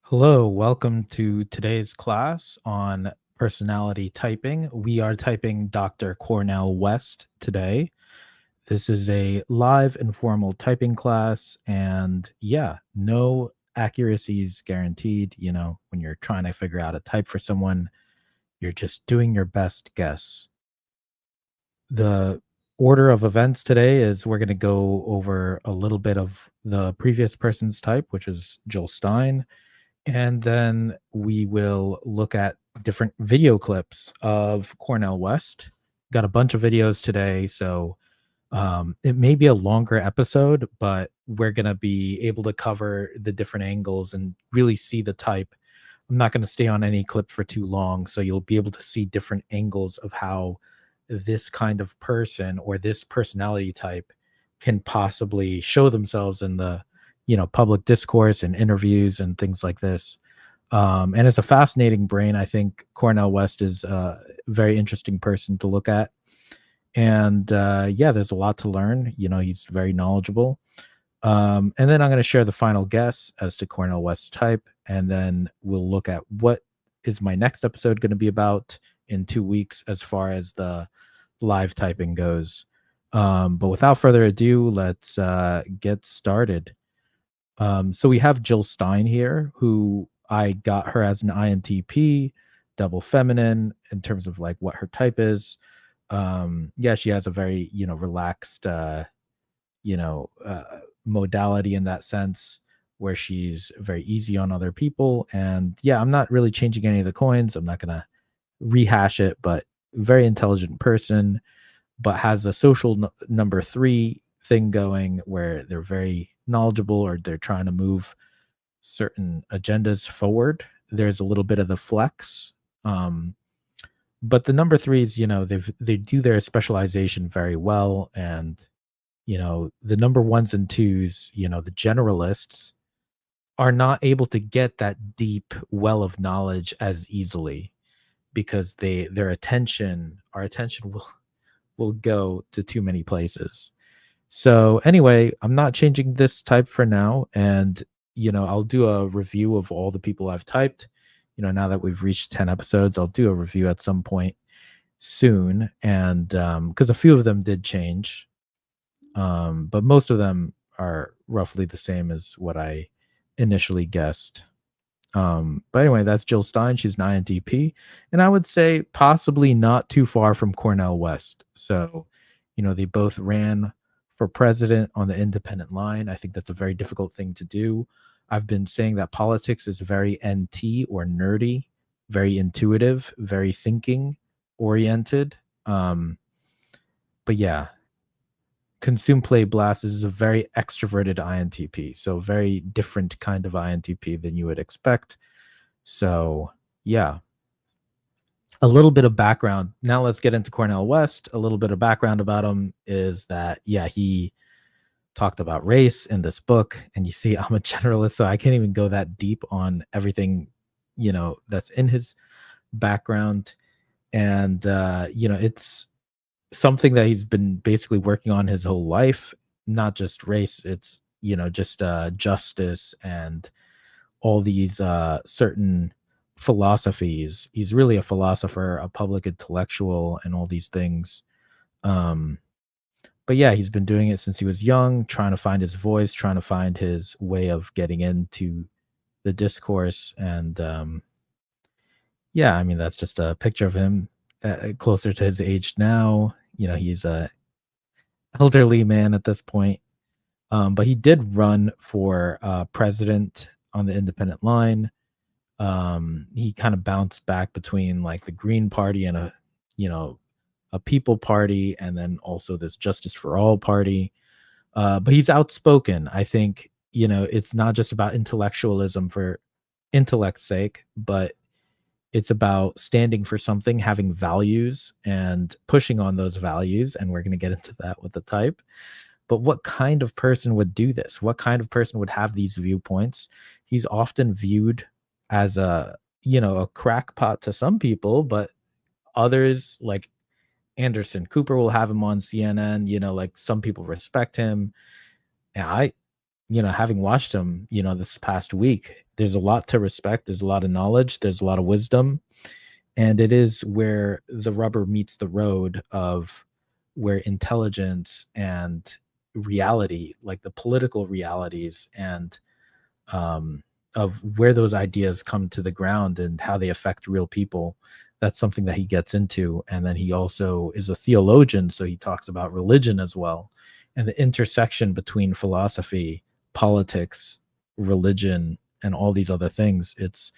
Hello, welcome to today's class on personality typing. We are typing Dr. Cornel West today. This is a live informal typing class, and yeah, no accuracies guaranteed. When you're trying to figure out a type for someone, you're just doing your best guess. The order of events today is we're going to go over a little bit of the previous person's type, which is Jill Stein. And then we will look at different video clips of Cornel West. Got a bunch of videos today, so it may be a longer episode, but we're going to be able to cover the different angles and really see the type. I'm not going to stay on any clip for too long, so you'll be able to see different angles of how this kind of person or this personality type can possibly show themselves in the public discourse and interviews and things like this. And it's a fascinating brain. I think Cornel West is a very interesting person to look at. And yeah, there's a lot to learn. He's very knowledgeable. And then I'm going to share the final guess as to Cornel West's type. And then we'll look at what is my next episode going to be about in 2 weeks as far as the live typing goes. But without further ado, let's get started. So we have Jill Stein here, who I got her as an INTP, double feminine in terms of like what her type is. Yeah, she has a very, relaxed, modality in that sense where she's very easy on other people. And yeah, I'm not really changing any of the coins. I'm not going to rehash it, but very intelligent person, but has a social number 3 thing going where they're very knowledgeable or they're trying to move certain agendas forward. There's a little bit of the flex. But the number 3s, they do their specialization very well. And, the number 1s and 2s, the generalists are not able to get that deep well of knowledge as easily because our attention will go to too many places. So anyway, I'm not changing this type for now. And, I'll do a review of all the people I've typed. Now that we've reached 10 episodes, I'll do a review at some point soon. And because a few of them did change. But most of them are roughly the same as what I initially guessed. But anyway, that's Jill Stein. She's an INTP. And I would say possibly not too far from Cornel West. So, they both ran for president on the independent line. I think that's a very difficult thing to do. I've been saying that politics is very NT or nerdy, very intuitive, very thinking oriented. But yeah, Consume Play Blast is a very extroverted INTP. So very different kind of INTP than you would expect. So yeah, a little bit of background. Now let's get into Cornel West. A little bit of background about him is that, yeah, he talked about race in this book. And you see, I'm a generalist, so I can't even go that deep on everything, that's in his background. And, it's something that he's been basically working on his whole life, not just race. It's, just justice and all these certain philosophies. He's really a philosopher, a public intellectual, and all these things. But yeah, he's been doing it since he was young, trying to find his voice, trying to find his way of getting into the discourse. And yeah, I mean, that's just a picture of him closer to his age now. He's a elderly man at this point. But he did run for president on the independent line. He kind of bounced back between like the Green Party and a People Party, and then also this Justice for All Party. But he's outspoken. I think, it's not just about intellectualism for intellect's sake, but it's about standing for something, having values, and pushing on those values. And we're going to get into that with the type. But what kind of person would do this? What kind of person would have these viewpoints? He's often viewed as a crackpot to some people, but others like Anderson Cooper will have him on CNN. Like some people respect him. And I, having watched him, this past week, there's a lot to respect. There's a lot of knowledge. There's a lot of wisdom. And it is where the rubber meets the road of where intelligence and reality, like the political realities and of where those ideas come to the ground and how they affect real people. That's something that he gets into. And then he also is a theologian, so he talks about religion as well, and the intersection between philosophy, politics, religion, and all these other things. It's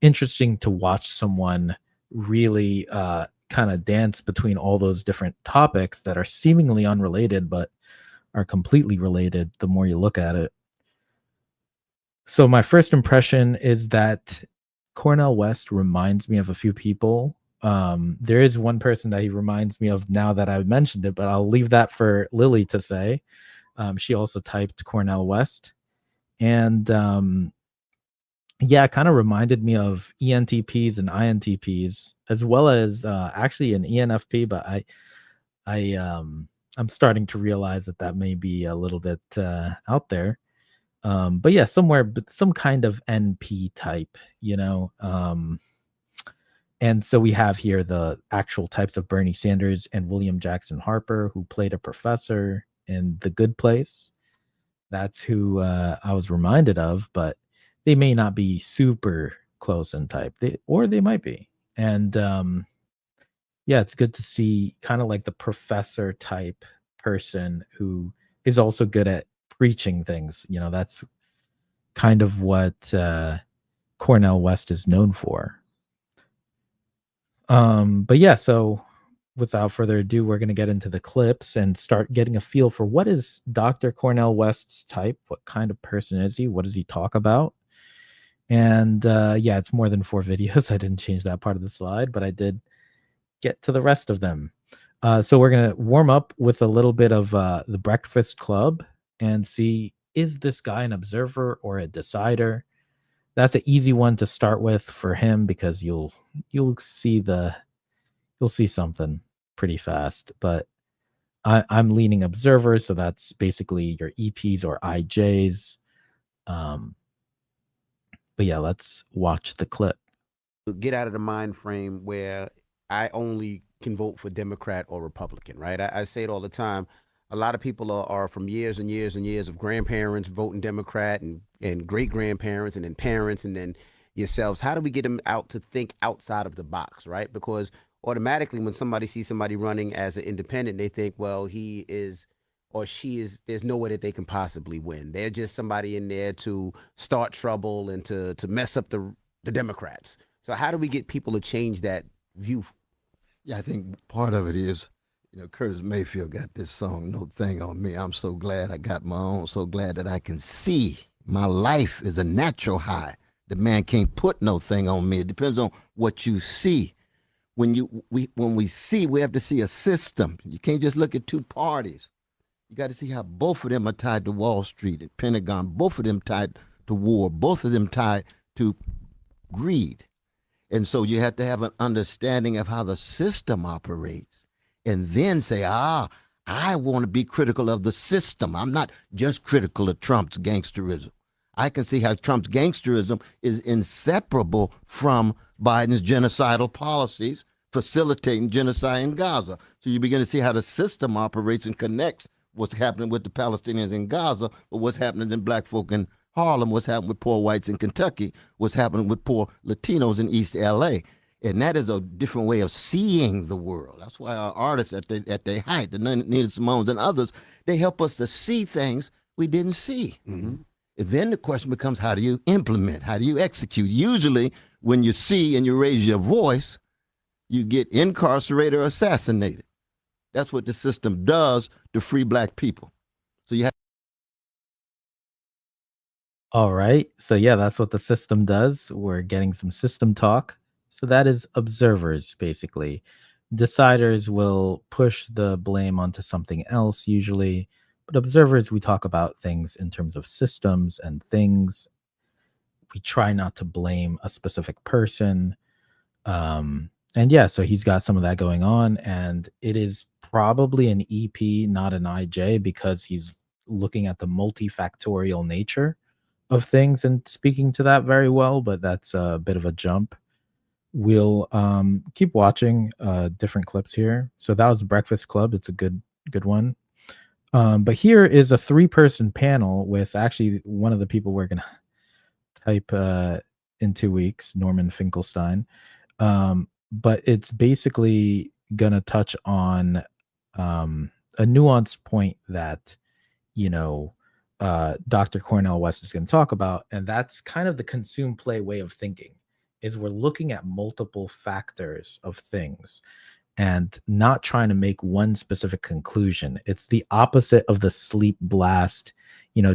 interesting to watch someone really kind of dance between all those different topics that are seemingly unrelated but are completely related the more you look at it. So my first impression is that Cornel West reminds me of a few people. There is one person that he reminds me of now that I've mentioned it, but I'll leave that for Lily to say. She also typed Cornel West. And yeah, it kind of reminded me of ENTPs and INTPs, as well as actually an ENFP, but I'm starting to realize that may be a little bit out there. But yeah, somewhere, but some kind of NP type, and so we have here the actual types of Bernie Sanders and William Jackson Harper, who played a professor in The Good Place. That's who I was reminded of, but they may not be super close in type, or they might be. And yeah, it's good to see kind of like the professor type person who is also good at preaching things. That's kind of what Cornel West is known for. But yeah, so without further ado, we're going to get into the clips and start getting a feel for what is Dr. Cornel West's type? What kind of person is he? What does he talk about? And yeah, it's more than 4 videos. I didn't change that part of the slide, but I did get to the rest of them. So we're going to warm up with a little bit of the Breakfast Club and see, is this guy an observer or a decider? That's an easy one to start with for him because you'll see something pretty fast. But I'm leaning observer, so that's basically your EPs or IJs. But yeah, let's watch the clip. Get out of the mind frame where I only can vote for Democrat or Republican, right? I say it all the time. A lot of people are from years and years and years of grandparents voting Democrat and great grandparents and then parents and then yourselves. How do we get them out to think outside of the box, right? Because automatically when somebody sees somebody running as an independent, they think, well, he is or she is, there's no way that they can possibly win. They're just somebody in there to start trouble and to mess up the Democrats. So how do we get people to change that view? Yeah, I think part of it is, Curtis Mayfield got this song, No Thing on Me. I'm so glad I got my own, so glad that I can see. My life is a natural high. The man can't put no thing on me. It depends on what you see. When we see, we have to see a system. You can't just look at two parties. You got to see how both of them are tied to Wall Street and Pentagon, both of them tied to war, both of them tied to greed. And so you have to have an understanding of how the system operates and then say, I want to be critical of the system. I'm not just critical of Trump's gangsterism. I can see how Trump's gangsterism is inseparable from Biden's genocidal policies, facilitating genocide in Gaza. So you begin to see how the system operates and connects what's happening with the Palestinians in Gaza, but what's happening in black folk in Harlem, what's happening with poor whites in Kentucky, what's happening with poor Latinos in East LA. And that is a different way of seeing the world. That's why our artists at their height, the Nina Simone's and others, they help us to see things we didn't see. Mm-hmm. And then the question becomes, how do you implement? How do you execute? Usually when you see and you raise your voice, you get incarcerated or assassinated. That's what the system does to free black people. So you have. All right. So yeah, that's what the system does. We're getting some system talk. So that is observers, basically. Deciders will push the blame onto something else usually, but observers, we talk about things in terms of systems and things. We try not to blame a specific person. And yeah, so he's got some of that going on, and it is probably an EP, not an IJ, because he's looking at the multifactorial nature of things and speaking to that very well, but that's a bit of a jump. We'll keep watching different clips here. So that was Breakfast Club. It's a good one. But here is a 3-person panel with actually one of the people we're gonna type in 2 weeks, Norman Finkelstein. But it's basically gonna touch on a nuanced point that Dr. Cornel West is going to talk about, and that's kind of the consume play way of thinking. Is we're looking at multiple factors of things and not trying to make one specific conclusion. It's the opposite of the sleep blast,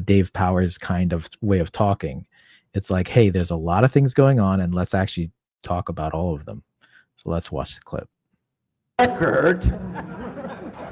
Dave Powers kind of way of talking. It's like, hey, there's a lot of things going on, and let's actually talk about all of them. So let's watch the clip. Record,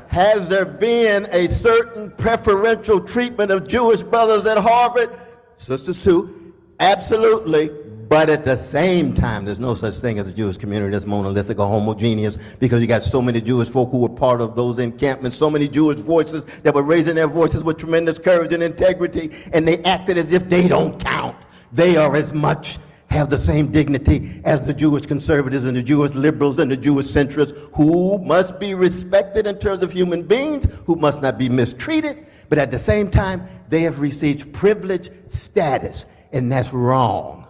has there been a certain preferential treatment of Jewish brothers at Harvard? Sisters too, absolutely. But at the same time, there's no such thing as a Jewish community that's monolithic or homogeneous, because you got so many Jewish folk who were part of those encampments, so many Jewish voices that were raising their voices with tremendous courage and integrity, and they acted as if they don't count. They are as much, have the same dignity as the Jewish conservatives and the Jewish liberals and the Jewish centrists, who must be respected in terms of human beings, who must not be mistreated, but at the same time, they have received privileged status, and that's wrong.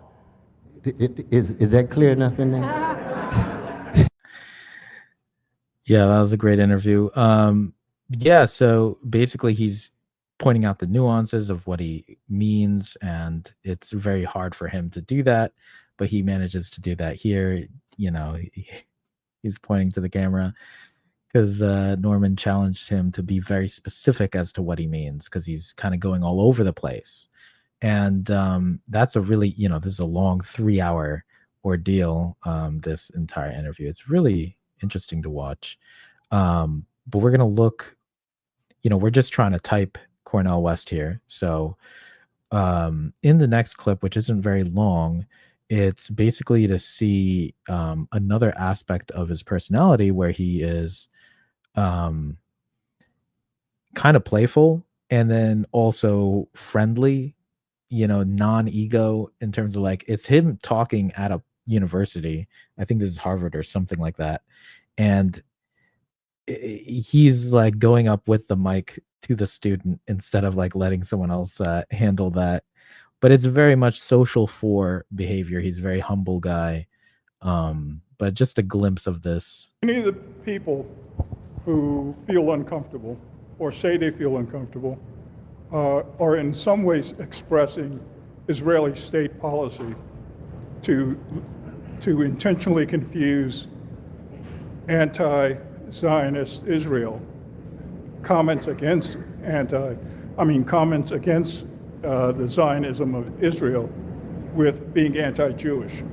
Is that clear enough in there? Yeah, that was a great interview. So basically he's pointing out the nuances of what he means, and it's very hard for him to do that, but he manages to do that here. He's pointing to the camera because Norman challenged him to be very specific as to what he means, because he's kind of going all over the place. And that's a really, this is a long 3-hour ordeal, this entire interview. It's really interesting to watch. But we're going to look, we're just trying to type Cornel West here. So in the next clip, which isn't very long, it's basically to see another aspect of his personality where he is kind of playful and then also friendly, non-ego, in terms of like, it's him talking at a university. I think this is Harvard or something like that. And he's like going up with the mic to the student instead of like letting someone else handle that. But it's very much social for behavior. He's a very humble guy. But just a glimpse of this. Many of the people who feel uncomfortable or say they feel uncomfortable are in some ways expressing Israeli state policy to intentionally confuse anti-Zionist Israel comments against the Zionism of Israel with being anti-Jewish.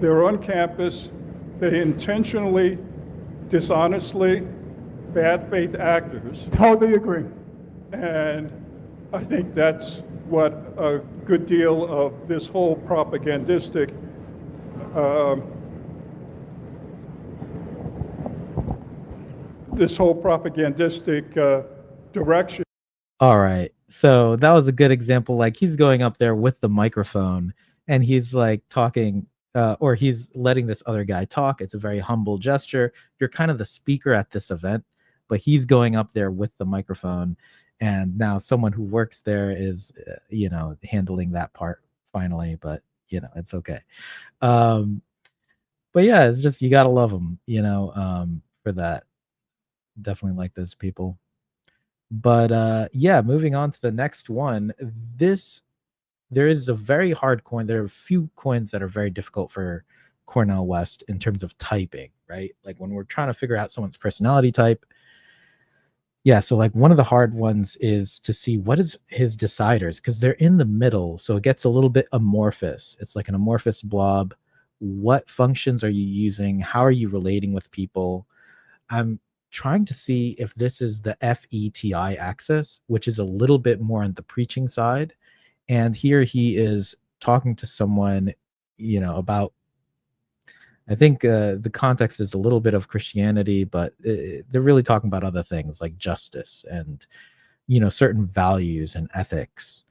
They're on campus, they intentionally, dishonestly, bad faith actors. Totally agree. And I think that's what a good deal of this whole propagandistic direction. All right. So that was a good example. Like, he's going up there with the microphone and he's like talking, or he's letting this other guy talk. It's a very humble gesture. You're kind of the speaker at this event, but he's going up there with the microphone. And now someone who works there is, handling that part finally, but it's okay. But yeah, it's just, you got to love them, for that. Definitely like those people. But moving on to the next one. There is a very hard coin. There are a few coins that are very difficult for Cornel West in terms of typing, right? Like when we're trying to figure out someone's personality type. Yeah, so like one of the hard ones is to see what is his deciders, because they're in the middle, so it gets a little bit amorphous. It's like an amorphous blob. What functions are you using? How are you relating with people? I'm trying to see if this is the FETI axis, which is a little bit more on the preaching side. And here he is talking to someone, about, I think the context is a little bit of Christianity, but they're really talking about other things like justice and, certain values and ethics.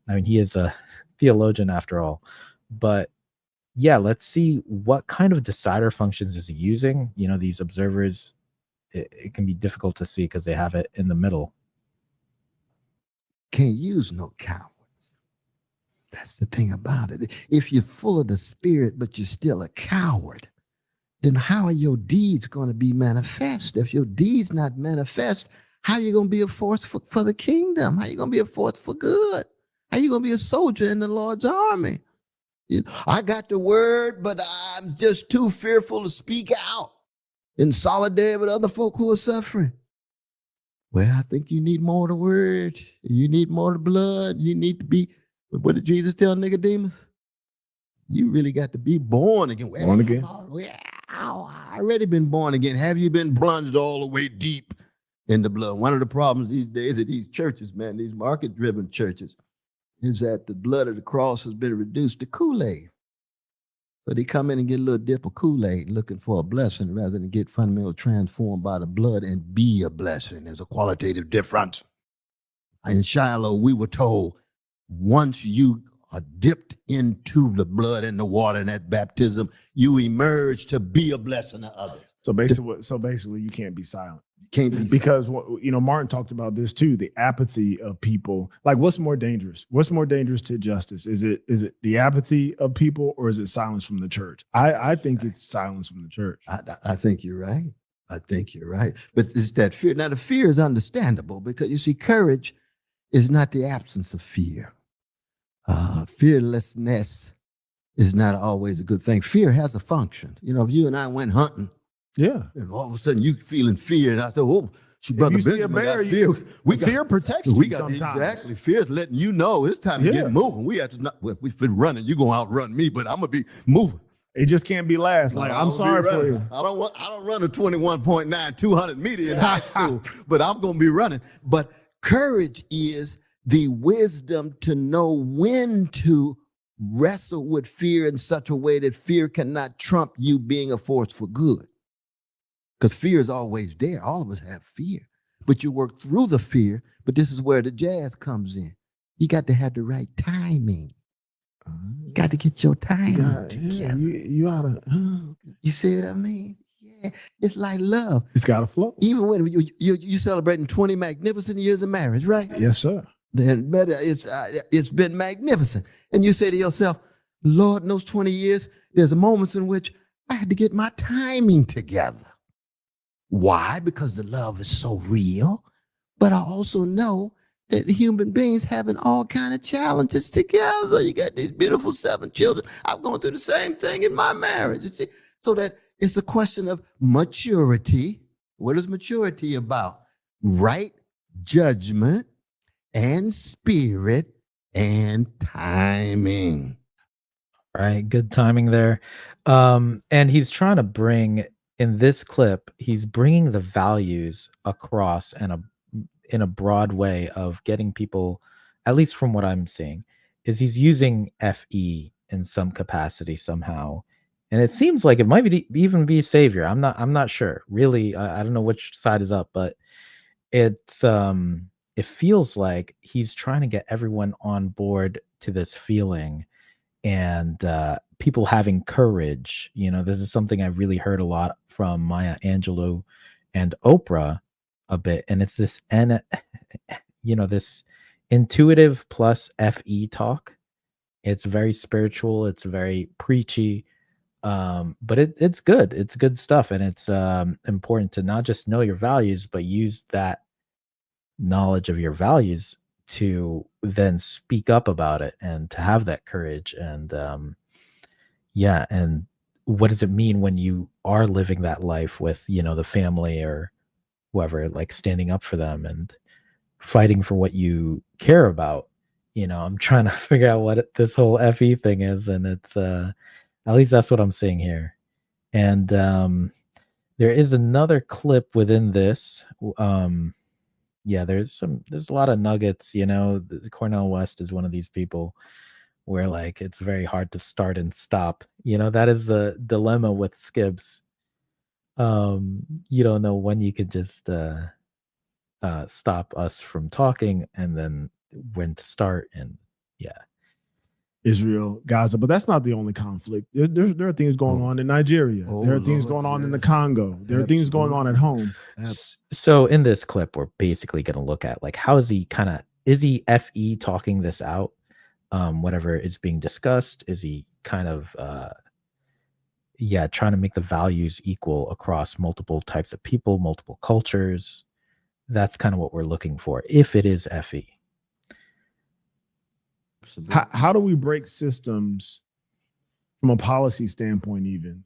I mean, he is a theologian after all. But yeah, let's see what kind of decider functions is he using. You know, these observers, it can be difficult to see because they have it in the middle. Can't use no cowards. That's the thing about it. If you're full of the spirit, but you're still a coward, then how are your deeds going to be manifest? If your deeds not manifest, how are you going to be a force for the kingdom? How are you going to be a force for good? How are you going to be a soldier in the Lord's army? You know, I got the word, but I'm just too fearful to speak out in solidarity with other folk who are suffering. Well, I think you need more of the word. You need more of the blood. You need to be, what did Jesus tell Nicodemus? You really got to be born again. Born again? I already been born again. Have you been plunged all the way deep in the blood? One of the problems these days at these churches, man, these market-driven churches, is that the blood of the cross has been reduced to Kool-Aid. So they come in and get a little dip of Kool-Aid looking for a blessing rather than get fundamentally transformed by the blood and be a blessing. There's a qualitative difference. In Shiloh, we were told once you are dipped into the blood and the water in that baptism, you emerge to be a blessing to others. So basically, you can't be silent. Can't be Because, you know, Martin talked about this too, the apathy of people. Like, what's more dangerous? What's more dangerous to justice? Is it the apathy of people, or is it silence from the church? I think it's silence from the church. I think you're right. I think you're right. But it's that fear. Now, the fear is understandable because, you see, courage is not the absence of fear. Fearlessness is not always a good thing. Fear has a function. You know, if you and I went hunting, Yeah. and all of a sudden you feeling fear, and I said, "Oh, brother you see a Benjamin bear, got fear. fear protects you sometimes. Exactly. Fear's letting you know it's time to get moving. We have to not. Well, if we fit running, you gonna outrun me, but I'm gonna be moving. It just can't be last. Like, I'm sorry for you. I don't run a 21.9 200 meter in high school, but I'm gonna be running. But courage is the wisdom to know when to wrestle with fear in such a way that fear cannot trump you being a force for good. Because fear is always there. All of us have fear. But you work through the fear, but this is where the jazz comes in. You got to have the right timing. You got to get your timing together. You ought to. You see what I mean? Yeah. It's like love. It's got to flow. Even when you celebrating 20 magnificent years of marriage, right? Yes, sir. Then it's been magnificent. And you say to yourself, Lord, in those 20 years, there's moments in which I had to get my timing together. Why? Because the love is so real. But I also know that human beings having all kind of challenges together. You got these beautiful 7 children. I'm going through the same thing in my marriage. You see? So that it's a question of maturity. What is maturity about? Right judgment and spirit and timing. Right, good timing there. And he's trying to bring, in this clip, he's bringing the values across in a broad way of getting people, at least from what I'm seeing, is he's using FE in some capacity somehow. And it seems like it might even be savior. I'm not sure. Really, I don't know which side is up, but it's it feels like he's trying to get everyone on board to this feeling, and people having courage. You know, this is something I really heard a lot from Maya Angelou and Oprah a bit, and it's this this intuitive plus FE talk. It's very spiritual, it's very preachy, but it's good. It's good stuff, and it's important to not just know your values, but use that knowledge of your values to then speak up about it and to have that courage. And and what does it mean when you are living that life with, the family or whoever, like standing up for them and fighting for what you care about? I'm trying to figure out what this whole FE thing is, and it's at least that's what I'm seeing here. And there is another clip within this. There's a lot of nuggets. Cornel West is one of these people where, like, it's very hard to start and stop. That is the dilemma with skibs. You don't know when you could just stop us from talking and then when to start. And Yeah. Israel, Gaza, but that's not the only conflict. There are things going on in Nigeria. There are things going on in the Congo. There are things going on at home. So in this clip, we're basically going to look at like, how is he is he FE talking this out? Whatever is being discussed, is he kind of, trying to make the values equal across multiple types of people, multiple cultures? That's kind of what we're looking for, if it is FE. How do we break systems from a policy standpoint, even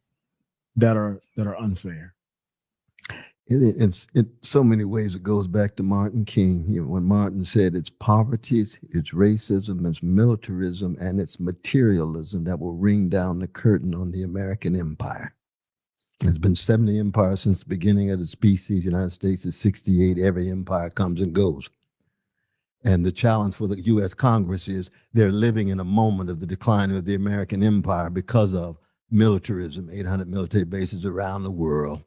that are unfair? In so many ways, it goes back to Martin King. When Martin said it's poverty, it's racism, it's militarism, and it's materialism that will ring down the curtain on the American empire. There's been 70 empires since the beginning of the species. United States is 68. Every empire comes and goes. And the challenge for the U.S. Congress is they're living in a moment of the decline of the American empire because of militarism. 800 military bases around the world,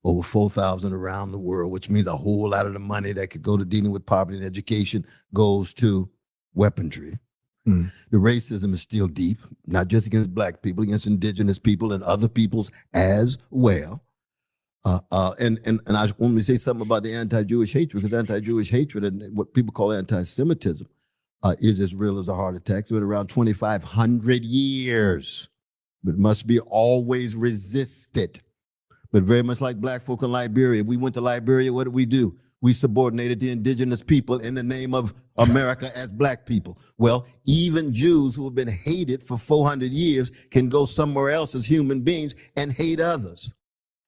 over 4,000 around the world, which means a whole lot of the money that could go to dealing with poverty and education goes to weaponry. The racism is still deep, not just against black people, against indigenous people and other peoples as well. And I want to say something about the anti-Jewish hatred, because anti-Jewish hatred and what people call anti-Semitism is as real as a heart attack. It's been around 2,500 years, but must be always resisted. But very much like black folk in Liberia, we went to Liberia, what did? We subordinated the indigenous people in the name of America as black people. Well, even Jews who have been hated for 400 years can go somewhere else as human beings and hate others.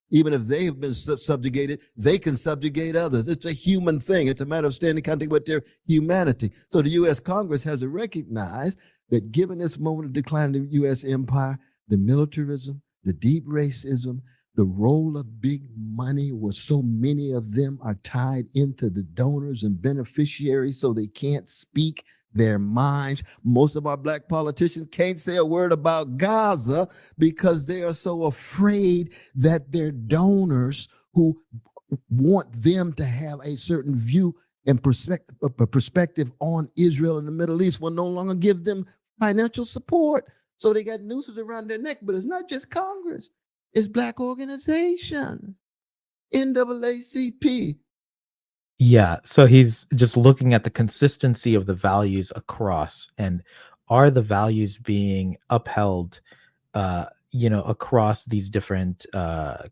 Even if they have been subjugated, they can subjugate others. It's a human thing. It's a matter of standing contact with their humanity. So the U.S. Congress has to recognize that given this moment of decline of the U.S. empire, the militarism, the deep racism, the role of big money, where so many of them are tied into the donors and beneficiaries so they can't speak their minds. Most of our black politicians can't say a word about Gaza because they are so afraid that their donors who want them to have a certain view and perspective on Israel and the Middle East will no longer give them financial support. So they got nooses around their neck, but it's not just Congress. It's black organizations, NAACP. Yeah, so he's just looking at the consistency of the values across, and are the values being upheld, across these different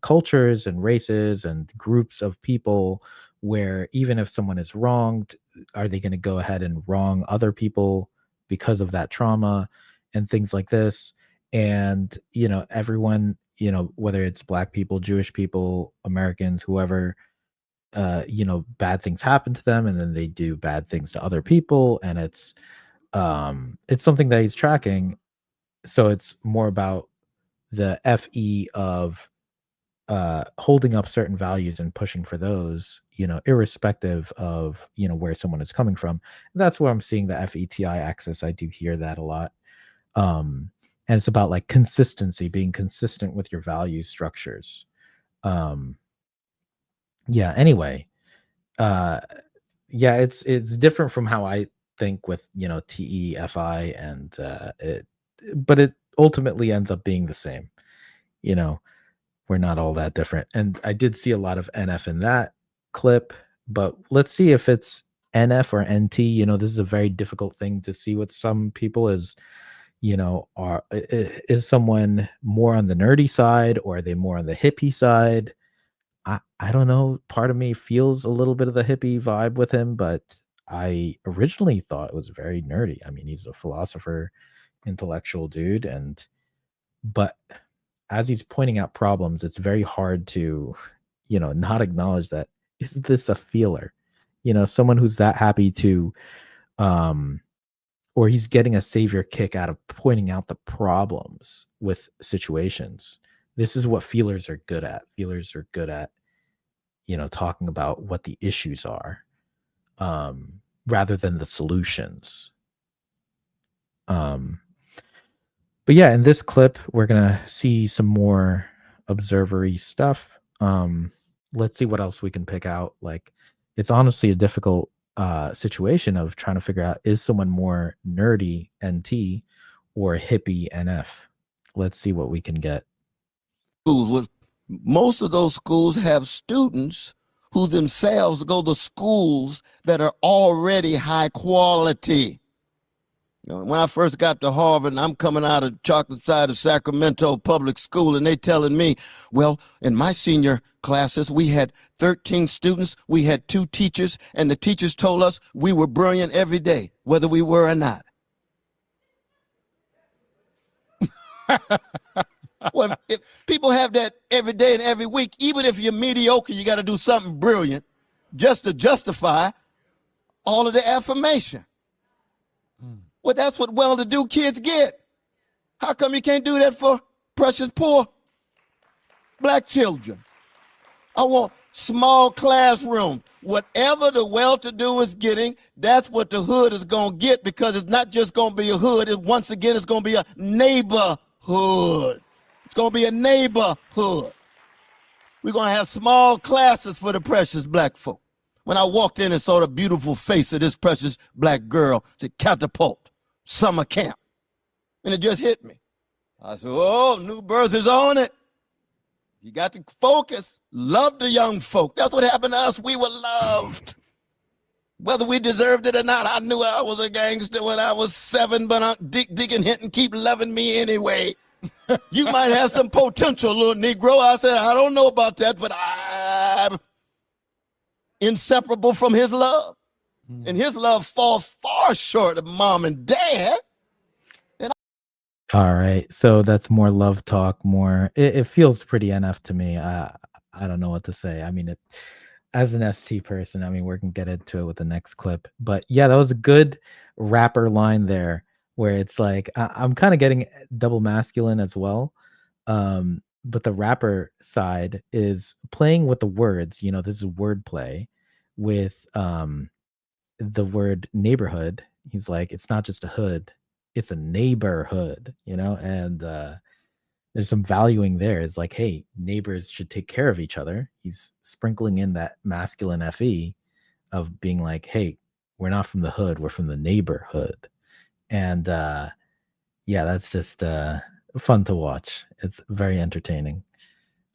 cultures and races and groups of people, where even if someone is wronged, are they going to go ahead and wrong other people because of that trauma and things like this? And, everyone, whether it's black people, Jewish people, Americans, whoever, bad things happen to them, and then they do bad things to other people, and it's something that he's tracking. So it's more about the FE of holding up certain values and pushing for those, irrespective of where someone is coming from. And that's where I'm seeing the FETI axis. I do hear that a lot. And it's about like consistency, being consistent with your value structures. Anyway, it's different from how I think with TEFI, and but it ultimately ends up being the same. We're not all that different. And I did see a lot of NF in that clip, but let's see if it's NF or NT. This is a very difficult thing to see with some people. Is someone more on the nerdy side, or are they more on the hippie side? I don't know. Part of me feels a little bit of the hippie vibe with him, but I originally thought it was very nerdy. I mean, he's a philosopher, intellectual dude, but as he's pointing out problems, it's very hard to, not acknowledge that. Is this a feeler? Someone who's that happy to, or he's getting a savior kick out of pointing out the problems with situations. This is what feelers are good at. Feelers are good at, talking about what the issues are, rather than the solutions. But yeah, in this clip, we're going to see some more observery stuff. Let's see what else we can pick out. Like, it's honestly a difficult situation of trying to figure out, is someone more nerdy NT or hippie NF? Let's see what we can get. Schools, most of those schools have students who themselves go to schools that are already high quality. You know, when I first got to Harvard, and I'm coming out of chocolate side of Sacramento public school, and they telling me, well, in my senior classes, we had 13 students, we had 2 teachers, and the teachers told us we were brilliant every day, whether we were or not. Well, if people have that every day and every week, even if you're mediocre, you got to do something brilliant just to justify all of the affirmation. Well, that's what well-to-do kids get. How come you can't do that for precious poor black children? I want small classrooms. Whatever the well-to-do is getting, that's what the hood is going to get, because it's not just going to be a hood. Once again, it's going to be a neighborhood. It's going to be a neighborhood. We're going to have small classes for the precious black folk. When I walked in and saw the beautiful face of this precious black girl to catapult summer camp, and it just hit me. I said, oh, new birth is on it. You got to focus. Love the young folk. That's what happened to us. We were loved. Whether we deserved it or not, I knew I was a gangster when I was 7, but Aunt Dick and Hinton keep loving me anyway. You might have some potential, little Negro. I said, I don't know about that, but I'm inseparable from his love. And his love falls far short of mom and dad. All right, so that's more love talk, more. It feels pretty NF to me. I don't know what to say. I mean, as an ST person, I mean, we're gonna get into it with the next clip. But yeah, that was a good rapper line there, where it's like I'm kind of getting double masculine as well. But the rapper side is playing with the words. You know, this is wordplay with the word neighborhood. He's like, it's not just a hood, it's a neighborhood, you know, and there's some valuing there. It's like, hey, neighbors should take care of each other. He's sprinkling in that masculine FE of being like, hey, we're not from the hood, we're from the neighborhood. And yeah, that's just fun to watch. It's very entertaining.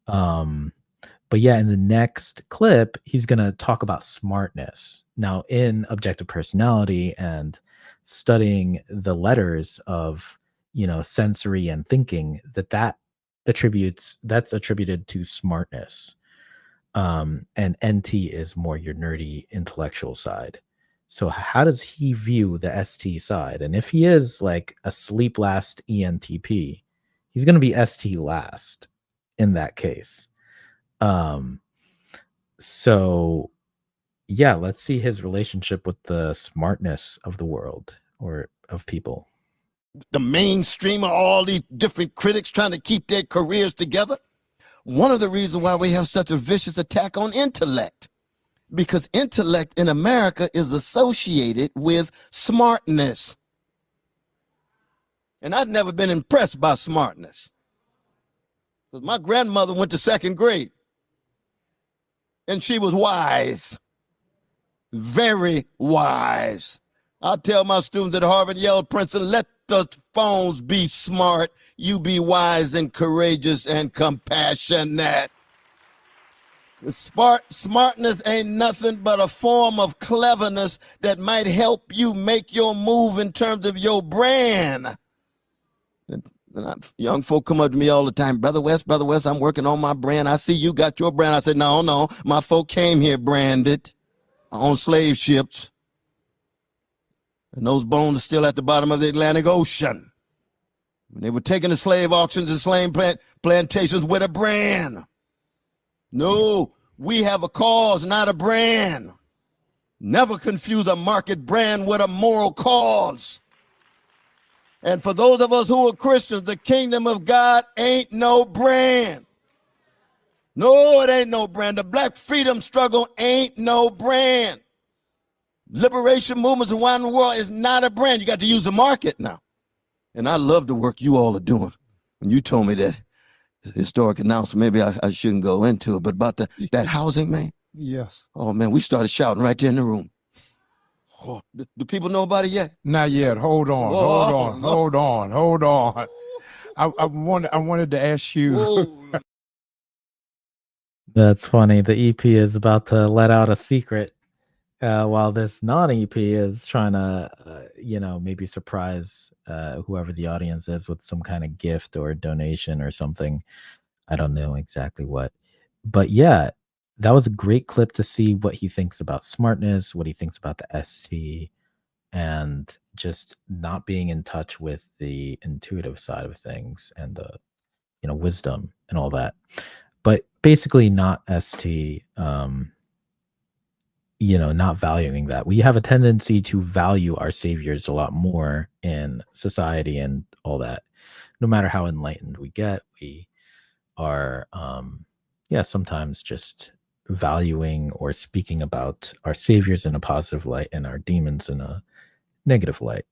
But yeah, in the next clip, he's going to talk about smartness. Now, in objective personality and studying the letters of, you know, sensory and thinking, that's attributed to smartness. And NT is more your nerdy intellectual side. So how does he view the ST side? And if he is like a sleep last ENTP, he's going to be ST last in that case. So yeah, let's see his relationship with the smartness of the world or of people. The mainstream of all these different critics trying to keep their careers together. One of the reasons why we have such a vicious attack on intellect, because intellect in America is associated with smartness. And I've never been impressed by smartness. Because my grandmother went to 2nd grade. And she was wise. Very wise. I tell my students at Harvard, Yale, Princeton, let the phones be smart. You be wise and courageous and compassionate. Smartness ain't nothing but a form of cleverness that might help you make your move in terms of your brand. Young folk come up to me all the time, Brother West, I'm working on my brand. I see you got your brand. I said, no, my folk came here branded on slave ships. And those bones are still at the bottom of the Atlantic Ocean. When they were taking the slave auctions and slave plantations with a brand. No, we have a cause, not a brand. Never confuse a market brand with a moral cause. And for those of us who are Christians, the kingdom of God ain't no brand. No, it ain't no brand. The black freedom struggle ain't no brand. Liberation movements around the world is not a brand. You got to use the market now. And I love the work you all are doing. When you told me that historic announcement, maybe I shouldn't go into it, but about that housing, man. Yes. Oh, man, we started shouting right there in the room. Oh, do people know about it yet? Not yet. Hold on. Whoa, Hold on. I wanted to ask you. Whoa. That's funny. The EP is about to let out a secret, while this non-EP is trying to, maybe surprise whoever the audience is with some kind of gift or donation or something. I don't know exactly what. But yeah, that was a great clip to see what he thinks about smartness, what he thinks about the ST, and just not being in touch with the intuitive side of things and the, wisdom and all that. But basically not ST, not valuing that. We have a tendency to value our saviors a lot more in society and all that. No matter how enlightened we get, we are, sometimes just valuing or speaking about our saviors in a positive light and our demons in a negative light.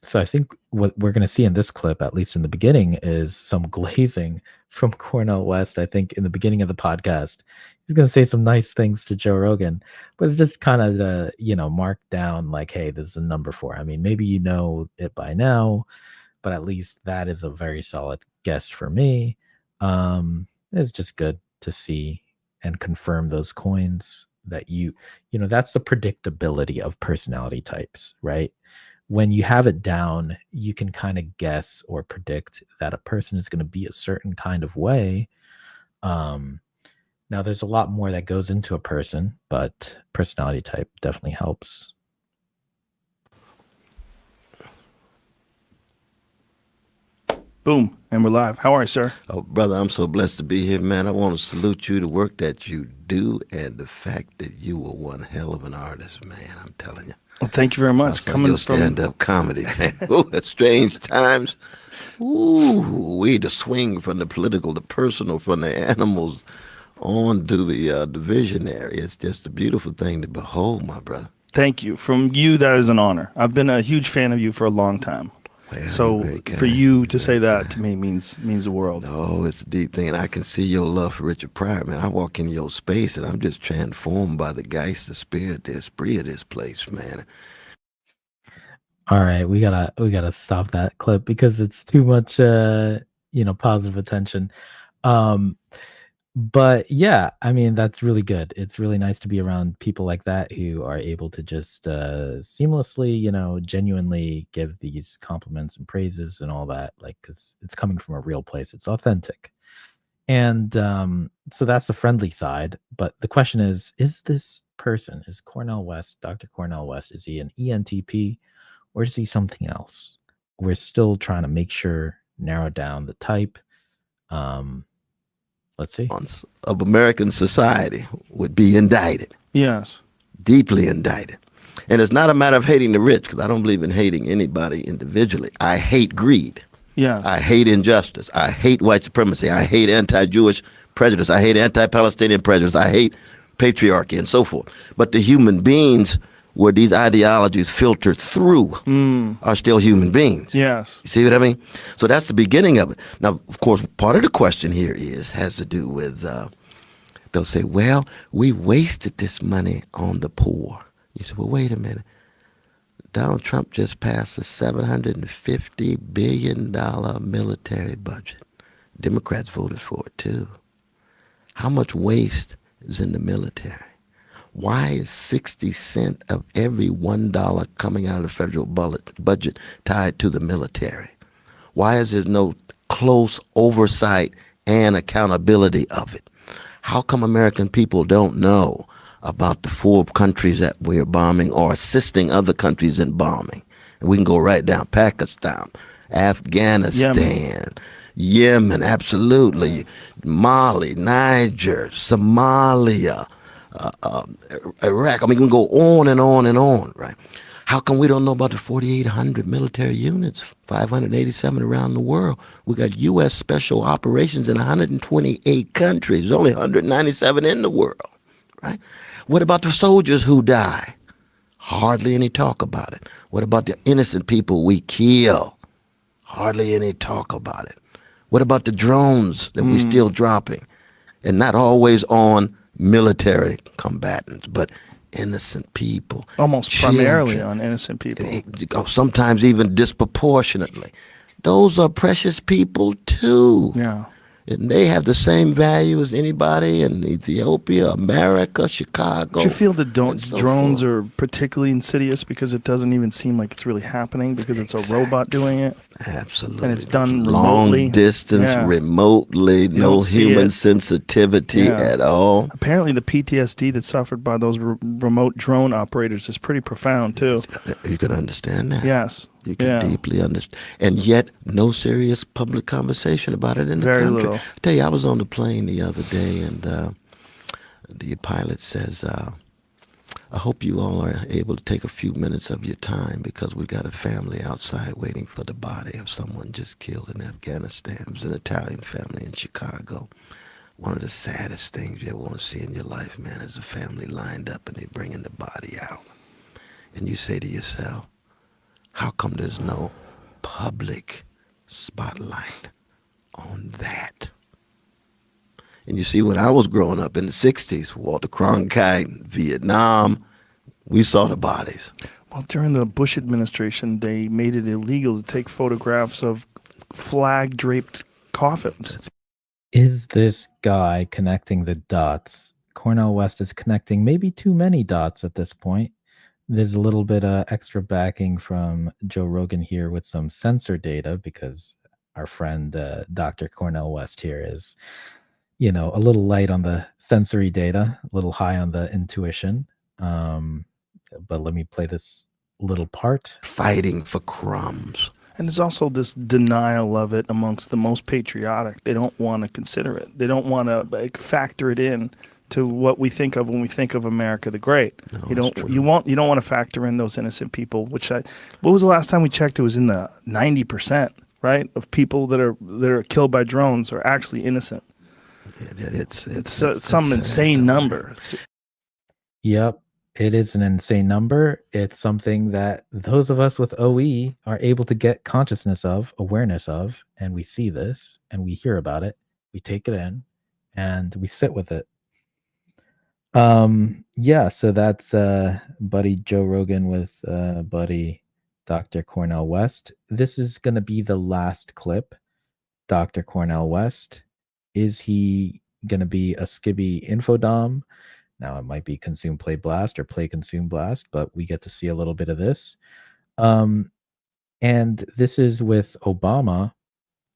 So I think what we're going to see in this clip, at least in the beginning, is some glazing from Cornel West. I think in the beginning of the podcast, he's going to say some nice things to Joe Rogan, but it's just kind of the, mark down like, hey, this is a number 4. I mean, maybe you know it by now, but at least that is a very solid guess for me. It's just good to see and confirm those coins that that's the predictability of personality types, right? When you have it down, you can kind of guess or predict that a person is going to be a certain kind of way. Now, there's a lot more that goes into a person, but personality type definitely helps. Boom, and we're live. How are you, sir? Oh, brother, I'm so blessed to be here, man. I want to salute you, the work that you do, and the fact that you were one hell of an artist, man. I'm telling you. Well, thank you very much. Coming from stand-up comedy, man. Ooh, at strange times. Ooh, the swing from the political, the personal, from the animals on to the visionary. It's just a beautiful thing to behold, my brother. Thank you. From you, that is an honor. I've been a huge fan of you for a long time. Well, so for you to say that to me means the world. Oh, it's a deep thing, and I can see your love for Richard Pryor, man. I walk into your space, and I'm just transformed by the geist, the spirit, the esprit of this place, man. All right, we gotta stop that clip because it's too much, positive attention. But yeah, I mean, that's really good. It's really nice to be around people like that who are able to just seamlessly, genuinely give these compliments and praises and all that, like, because it's coming from a real place. It's authentic. And so that's the friendly side. But the question is this person, is Cornel West, Dr. Cornel West, is he an ENTP or is he something else? We're still trying to narrow down the type. Let's see. Of American society would be indicted. Yes. Deeply indicted. And it's not a matter of hating the rich, because I don't believe in hating anybody individually. I hate greed. Yeah. I hate injustice. I hate white supremacy. I hate anti-Jewish prejudice. I hate anti-Palestinian prejudice. I hate patriarchy and so forth. But the human beings where these ideologies filter through are still human beings. Yes. You see what I mean? So that's the beginning of it. Now, of course, part of the question here has to do with, they'll say, well, we wasted this money on the poor. You say, well, wait a minute. Donald Trump just passed a $750 billion military budget. Democrats voted for it, too. How much waste is in the military? Why is 60 cents of every $1 coming out of the federal budget tied to the military? Why is there no close oversight and accountability of it? How come American people don't know about the 4 countries that we're bombing or assisting other countries in bombing? And we can go right down: Pakistan, Afghanistan, Yemen, absolutely, Mali, Niger, Somalia, Iraq. I mean, we can go on and on and on, right? How come we don't know about the 4,800 military units, 587 around the world? We got U.S. special operations in 128 countries. There's only 197 in the world, right? What about the soldiers who die? Hardly any talk about it. What about the innocent people we kill? Hardly any talk about it. What about the drones that we're still dropping? And not always on military combatants, but innocent people. Almost primarily children, on innocent people. Sometimes even disproportionately. Those are precious people too. Yeah. And they have the same value as anybody in Ethiopia, America, Chicago. Do you feel the and so drones forth. are particularly insidious because it doesn't even seem like it's really happening because it's a robot doing it? Absolutely. And it's done long remotely. distance, Yeah. remotely, no don't see human it. sensitivity Yeah. at all. Apparently, the PTSD that's suffered by those remote drone operators is pretty profound too. You can understand that. Yes. You can deeply understand. And yet, no serious public conversation about it in the Very country. little. I tell you, I was on the plane the other day, and the pilot says, I hope you all are able to take a few minutes of your time because we've got a family outside waiting for the body of someone just killed in Afghanistan. It was an Italian family in Chicago. One of the saddest things you ever want to see in your life, man, is a family lined up and they bringing the body out. And you say to yourself, how come there's no public spotlight on that? And you see, when I was growing up in the 60s, Walter Cronkite, Vietnam, we saw the bodies. Well, during the Bush administration, they made it illegal to take photographs of flag-draped coffins. Is this guy connecting the dots? Cornel West is connecting maybe too many dots at this point. There's a little bit of extra backing from Joe Rogan here with some sensor data because our friend Dr. Cornel West here is, a little light on the sensory data, a little high on the intuition. But let me play this little part. Fighting for crumbs. And there's also this denial of it amongst the most patriotic. They don't want to consider it. They don't want to factor it in to what we think of when we think of America the Great. No, you don't want to factor in those innocent people, what was the last time we checked? It was in the 90%, right, of people that are killed by drones are actually innocent. It's some insane number. Yep, it is an insane number. It's something that those of us with OE are able to get consciousness of, awareness of, and we see this and we hear about it, we take it in, and we sit with it. So that's buddy Joe Rogan with buddy Dr. Cornel West. This is going to be the last clip. Dr. Cornel West, is he going to be a skibby infodom? Now it might be consume play blast or play consume blast, but we get to see a little bit of this. And this is with Obama.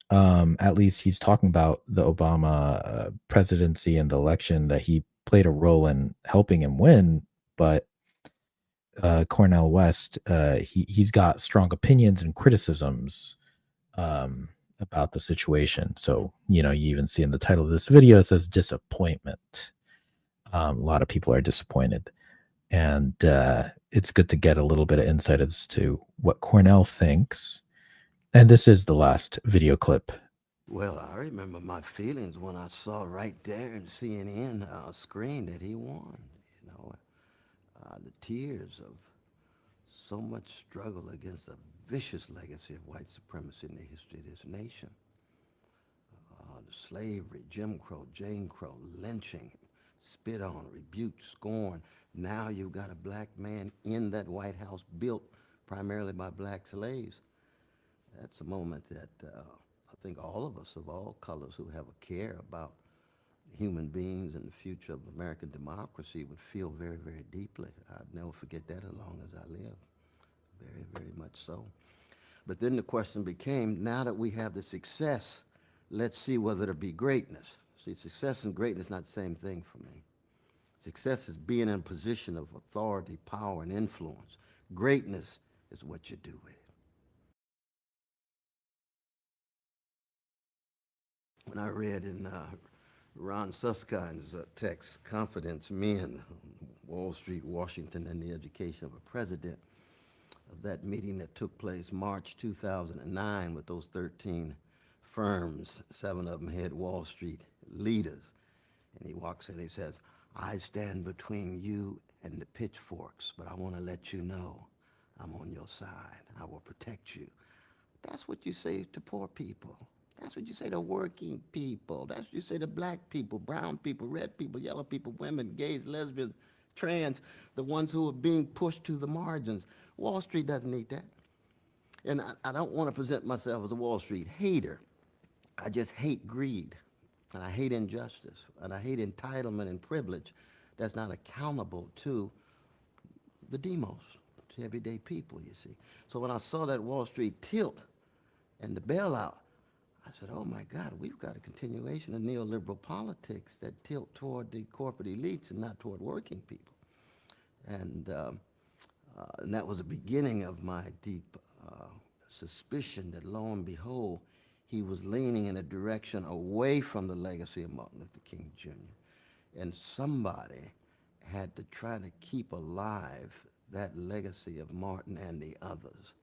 At least he's talking about the Obama presidency and the election, that he played a role in helping him win. But Cornel West, he's got strong opinions and criticisms about the situation. So, you even see in the title of this video, it says disappointment. A lot of people are disappointed. And it's good to get a little bit of insight as to what Cornel thinks. And this is the last video clip. Well, I remember my feelings when I saw right there in CNN screen that he won. The tears of so much struggle against a vicious legacy of white supremacy in the history of this nation. The slavery, Jim Crow, Jane Crow, lynching, spit on, rebuked, scorn. Now you've got a black man in that White House built primarily by black slaves. That's a moment that I think all of us of all colors who have a care about human beings and the future of American democracy would feel very, very deeply. I'd never forget that as long as I live. Very, very much so. But then the question became, now that we have the success, let's see whether it'll be greatness. See, success and greatness not the same thing for me. Success is being in a position of authority, power, and influence. Greatness is what you do with it. When I read in Ron Suskind's text, Confidence Men, Wall Street, Washington, and the Education of a President, of that meeting that took place March 2009 with those 13 firms, 7 of them head Wall Street leaders. And he walks in and he says, I stand between you and the pitchforks, but I want to let you know I'm on your side. I will protect you. That's what you say to poor people. That's what you say to working people. That's what you say to black people, brown people, red people, yellow people, women, gays, lesbians, trans, the ones who are being pushed to the margins. Wall Street doesn't need that. And I don't want to present myself as a Wall Street hater. I just hate greed, and I hate injustice, and I hate entitlement and privilege that's not accountable to the demos, to everyday people, you see. So when I saw that Wall Street tilt and the bailout, I said, oh my God, we've got a continuation of neoliberal politics that tilt toward the corporate elites and not toward working people. And that was the beginning of my deep suspicion that, lo and behold, he was leaning in a direction away from the legacy of Martin Luther King Jr. And somebody had to try to keep alive that legacy of Martin and the others.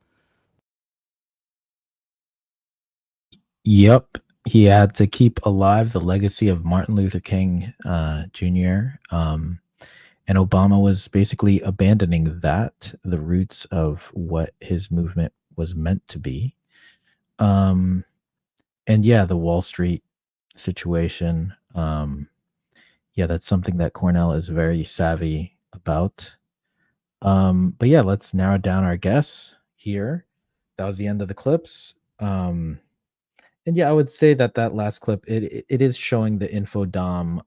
Yep, he had to keep alive the legacy of Martin Luther King Jr. And Obama was basically abandoning that, the roots of what his movement was meant to be. And yeah, the Wall Street situation. Yeah, that's something that Cornel is very savvy about. But yeah, let's narrow down our guess here. That was the end of the clips. And yeah, I would say that last clip, it is showing the info dom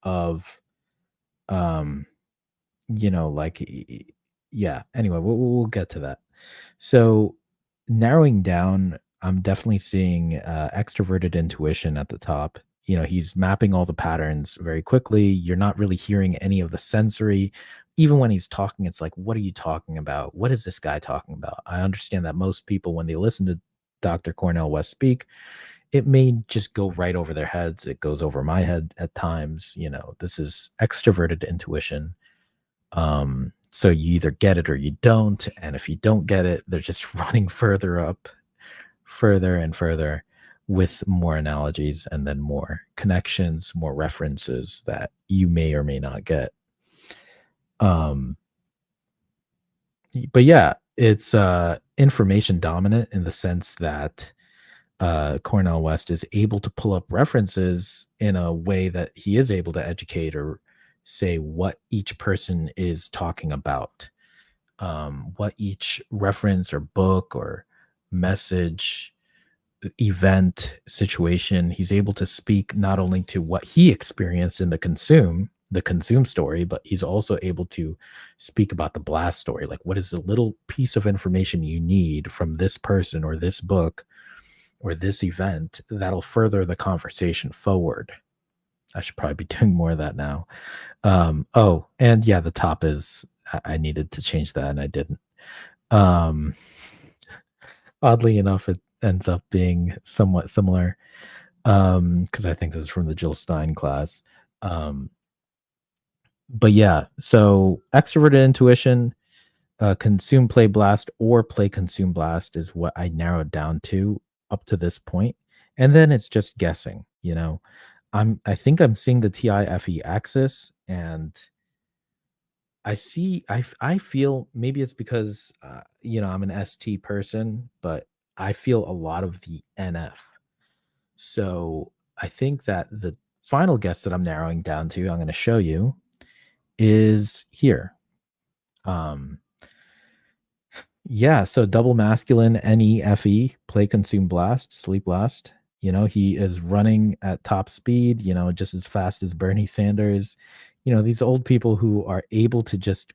of, like, yeah. Anyway, we'll get to that. So narrowing down, I'm definitely seeing extroverted intuition at the top. He's mapping all the patterns very quickly. You're not really hearing any of the sensory. Even when he's talking, it's like, what are you talking about? What is this guy talking about? I understand that most people, when they listen to Dr. Cornel West speak, it may just go right over their heads. It goes over my head at times. This is extroverted intuition. So you either get it or you don't. And if you don't get it, they're just running further and further with more analogies and then more connections, more references that you may or may not get. But yeah, it's information dominant in the sense that Cornel West is able to pull up references in a way that he is able to educate or say what each person is talking about, what each reference or book or message, event, situation, he's able to speak not only to what he experienced in the consume story, but he's also able to speak about the blast story. Like, what is a little piece of information you need from this person or this book or this event that'll further the conversation forward. I should probably be doing more of that now. Oh, and yeah, the top is, I needed to change that and I didn't. Oddly enough, it ends up being somewhat similar, because I think this is from the Jill Stein class. But yeah, so extroverted intuition, consume, play, blast, or play, consume, blast is what I narrowed down to up to this point. And then it's just guessing, I think I'm seeing the TIFE axis, and I feel maybe it's because, I'm an ST person, but I feel a lot of the NF. So I think that the final guess that I'm narrowing down to, I'm going to show you, is here. Yeah, so double masculine, NEFE, play, consume, blast, sleep, blast. He is running at top speed, just as fast as Bernie Sanders. These old people who are able to just,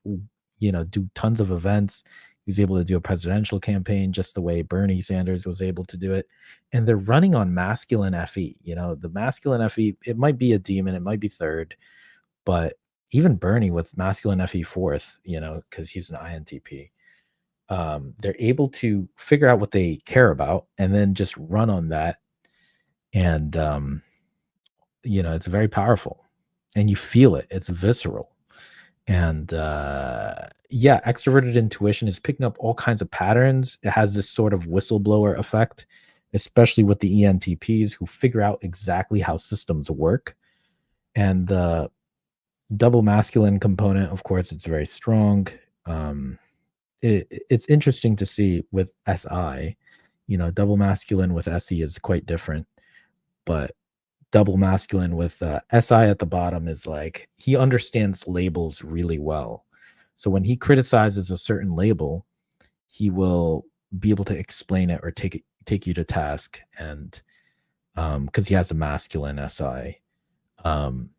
do tons of events. He's able to do a presidential campaign just the way Bernie Sanders was able to do it. And they're running on masculine FE. The masculine FE, it might be a demon, it might be third, but even Bernie with masculine FE fourth, because he's an INTP. They're able to figure out what they care about and then just run on that. And, it's very powerful and you feel it. It's visceral. And, yeah, extroverted intuition is picking up all kinds of patterns. It has this sort of whistleblower effect, especially with the ENTPs who figure out exactly how systems work. And the double masculine component, of course, it's very strong. It's interesting to see with SI, double masculine with SE is quite different, but double masculine with SI at the bottom is like he understands labels really well. So when he criticizes a certain label, he will be able to explain it or take you to task, and because he has a masculine SI. And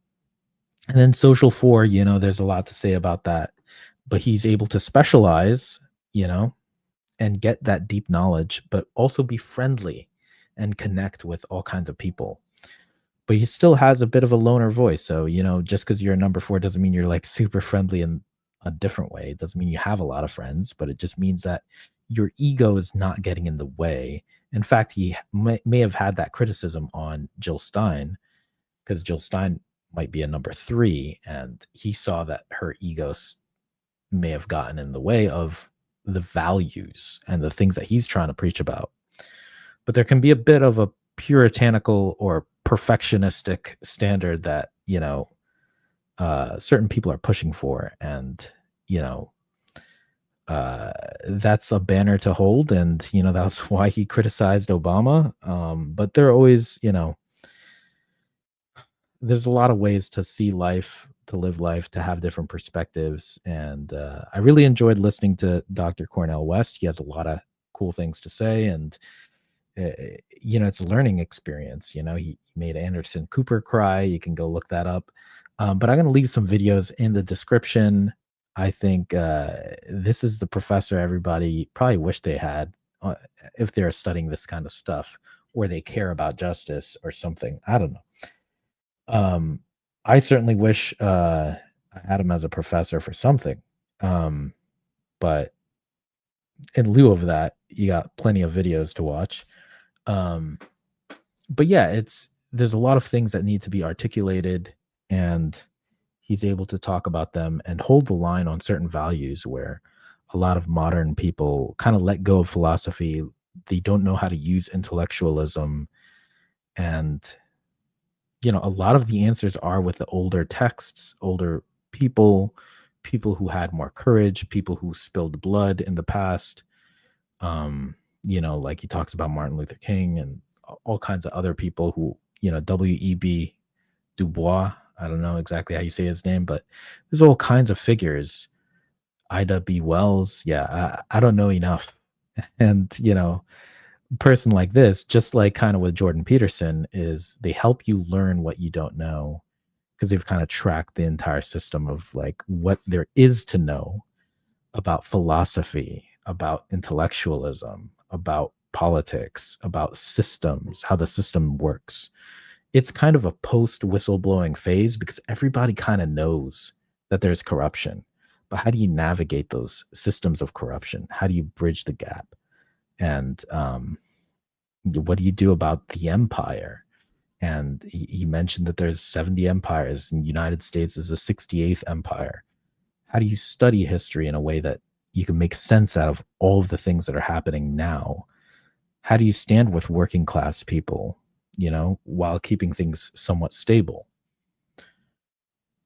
then social 4, you know, there's a lot to say about that, but he's able to specialize, you know, and get that deep knowledge, but also be friendly and connect with all kinds of people. But he still has a bit of a loner voice. So, you know, just because you're a number 4 doesn't mean you're like super friendly in a different way. It doesn't mean you have a lot of friends, but it just means that your ego is not getting in the way. In fact, he may have had that criticism on Jill Stein, because Jill Stein might be a number 3, and he saw that her ego may have gotten in the way of the values and the things that he's trying to preach about. But there can be a bit of a puritanical or perfectionistic standard that, you know, certain people are pushing for, and, you know, that's a banner to hold, and, you know, that's why he criticized Obama. But there are always, you know, there's a lot of ways to see life, to live life, to have different perspectives. And I really enjoyed listening to Dr. Cornel West. He has a lot of cool things to say, and you know, it's a learning experience. You know, he made Anderson Cooper cry. You can go look that up. But I'm going to leave some videos in the description. I think this is the professor everybody probably wish they had if they're studying this kind of stuff, or they care about justice or something. I don't know. I certainly wish I had him as a professor for something. But in lieu of that, you got plenty of videos to watch. But yeah, there's a lot of things that need to be articulated, and he's able to talk about them and hold the line on certain values where a lot of modern people kind of let go of philosophy. They don't know how to use intellectualism, and, you know, a lot of the answers are with the older texts, older people who had more courage, people who spilled blood in the past. You know, like he talks about Martin Luther King and all kinds of other people who, you know, W.E.B. Du Bois. I don't know exactly how you say his name, but there's all kinds of figures. Ida B. Wells. Yeah, I don't know enough. And, you know, a person like this, just like kind of with Jordan Peterson, is they help you learn what you don't know, because they've kind of tracked the entire system of like what there is to know about philosophy, about intellectualism, about politics, about systems, how the system works. It's kind of a post whistleblowing phase because everybody kind of knows that there's corruption. But how do you navigate those systems of corruption? How do you bridge the gap? And what do you do about the empire? And he mentioned that there's 70 empires, and the United States is the 68th empire. How do you study history in a way that you can make sense out of all of the things that are happening now? How do you stand with working class people, you know, while keeping things somewhat stable?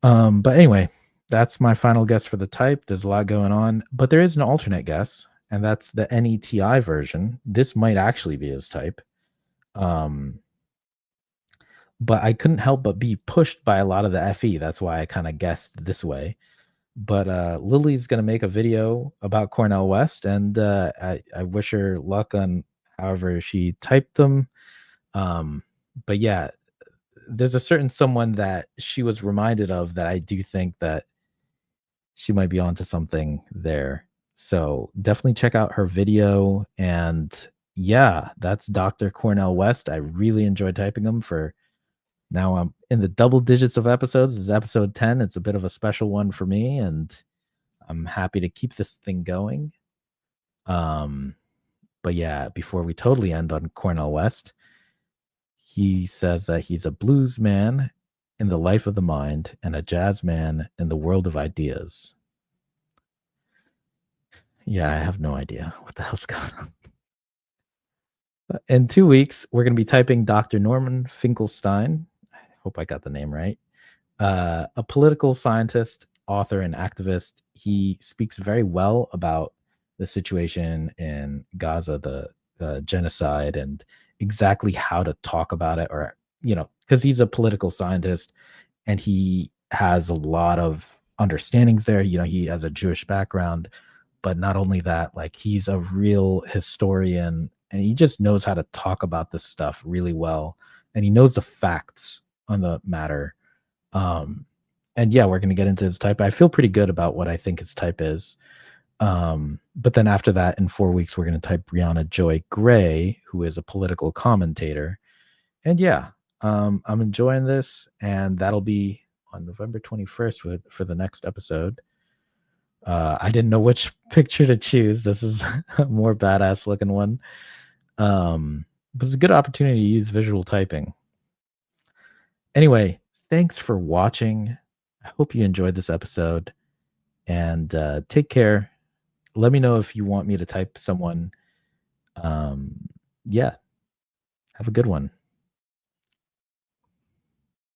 But anyway, that's my final guess for the type. There's a lot going on, but there is an alternate guess, and that's the NETI version. This might actually be his type. But I couldn't help but be pushed by a lot of the FE. That's why I kind of guessed this way. But Lily's going to make a video about Cornel West, and I wish her luck on however she typed them. But yeah, there's a certain someone that she was reminded of that I do think that she might be onto something there. So definitely check out her video. And yeah, that's Dr. Cornel West. I really enjoyed typing them. For now, I'm in the double digits of episodes. This is episode 10. It's a bit of a special one for me, and I'm happy to keep this thing going. But yeah, before we totally end on Cornel West, he says that he's a blues man in the life of the mind and a jazz man in the world of ideas. Yeah, I have no idea what the hell's going on. In 2 weeks, we're going to be typing Dr. Norman Finkelstein. I hope I got the name right. A political scientist, author, and activist. He speaks very well about the situation in Gaza, the genocide, and exactly how to talk about it, or, you know, because he's a political scientist and he has a lot of understandings there. You know, he has a Jewish background, but not only that, like he's a real historian and he just knows how to talk about this stuff really well. And he knows the facts on the matter. And yeah, we're going to get into his type. I feel pretty good about what I think his type is. But then after that, in 4 weeks, we're going to type Briahna Joy Gray, who is a political commentator. And yeah, I'm enjoying this, and that'll be on November 21st for the next episode. I didn't know which picture to choose. This is a more badass looking one. But it's a good opportunity to use visual typing. Anyway, thanks for watching. I hope you enjoyed this episode, and take care. Let me know if you want me to type someone. Yeah, have a good one.